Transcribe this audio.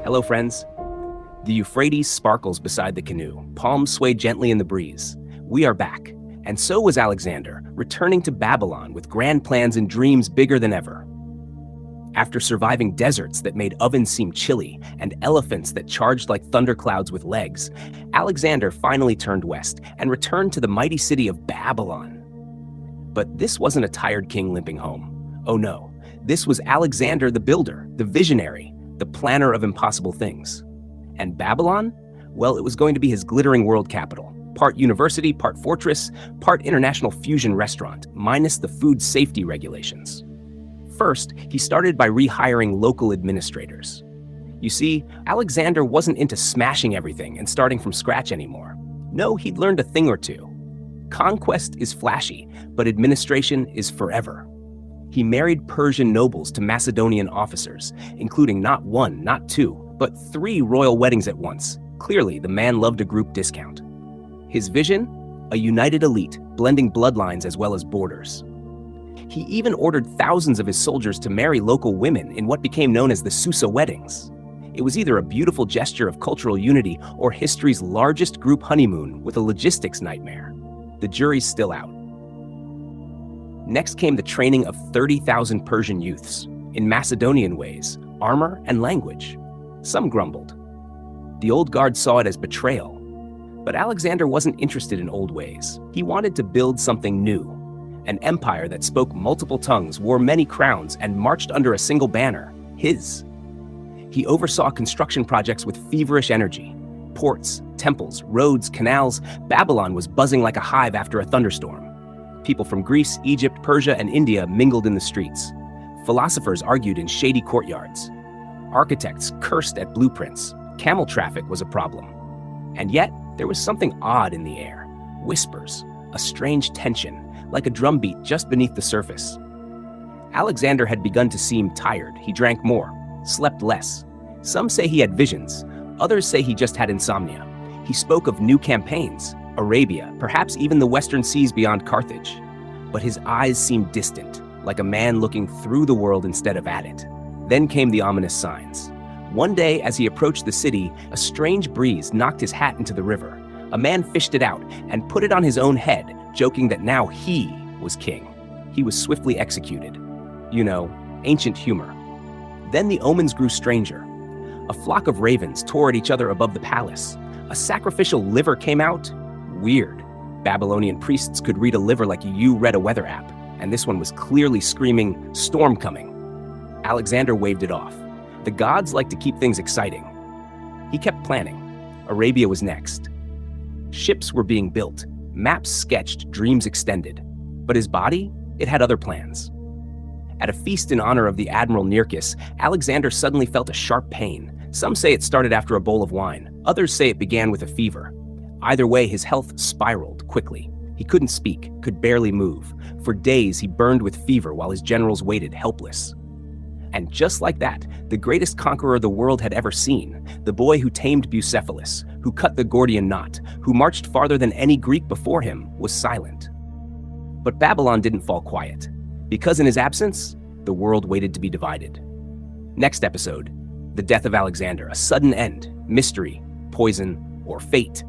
Hello, friends. The Euphrates sparkles beside the canoe, palms sway gently in the breeze. We are back, and so was Alexander, returning to Babylon with grand plans and dreams bigger than ever. After surviving deserts that made ovens seem chilly and elephants that charged like thunderclouds with legs, Alexander finally turned west and returned to the mighty city of Babylon. But this wasn't a tired king limping home. Oh no, this was Alexander the builder, the visionary, the planner of impossible things. And Babylon? Well, it was going to be his glittering world capital. Part university, part fortress, part international fusion restaurant, minus the food safety regulations. First, he started by rehiring local administrators. You see, Alexander wasn't into smashing everything and starting from scratch anymore. No, he'd learned a thing or two. Conquest is flashy, but administration is forever. He married Persian nobles to Macedonian officers, including not one, not two, but 3 royal weddings at once. Clearly, the man loved a group discount. His vision? A united elite, blending bloodlines as well as borders. He even ordered thousands of his soldiers to marry local women in what became known as the Susa weddings. It was either a beautiful gesture of cultural unity or history's largest group honeymoon with a logistics nightmare. The jury's still out. Next came the training of 30,000 Persian youths in Macedonian ways, armor and language. Some grumbled. The old guard saw it as betrayal. But Alexander wasn't interested in old ways. He wanted to build something new. An empire that spoke multiple tongues, wore many crowns, and marched under a single banner, his. He oversaw construction projects with feverish energy. Ports, temples, roads, canals, Babylon was buzzing like a hive after a thunderstorm. People from Greece, Egypt, Persia, and India mingled in the streets. Philosophers argued in shady courtyards. Architects cursed at blueprints. Camel traffic was a problem. And yet, there was something odd in the air. Whispers, a strange tension, like a drumbeat just beneath the surface. Alexander had begun to seem tired. He drank more, slept less. Some say he had visions. Others say he just had insomnia. He spoke of new campaigns, Arabia, perhaps even the western seas beyond Carthage. But his eyes seemed distant, like a man looking through the world instead of at it. Then came the ominous signs. One day, as he approached the city, a strange breeze knocked his hat into the river. A man fished it out and put it on his own head, joking that now he was king. He was swiftly executed. You know, ancient humor. Then the omens grew stranger. A flock of ravens tore at each other above the palace. A sacrificial liver came out. Weird. Babylonian priests could read a liver like you read a weather app, and this one was clearly screaming, "Storm coming." Alexander waved it off. The gods like to keep things exciting. He kept planning. Arabia was next. Ships were being built, maps sketched, dreams extended. But his body? It had other plans. At a feast in honor of the Admiral Nearchus, Alexander suddenly felt a sharp pain. Some say it started after a bowl of wine. Others say it began with a fever. Either way, his health spiraled quickly. He couldn't speak, could barely move. For days, he burned with fever while his generals waited helpless. And just like that, the greatest conqueror the world had ever seen, the boy who tamed Bucephalus, who cut the Gordian knot, who marched farther than any Greek before him, was silent. But Babylon didn't fall quiet, because in his absence, the world waited to be divided. Next episode, the death of Alexander, a sudden end, mystery, poison, or fate.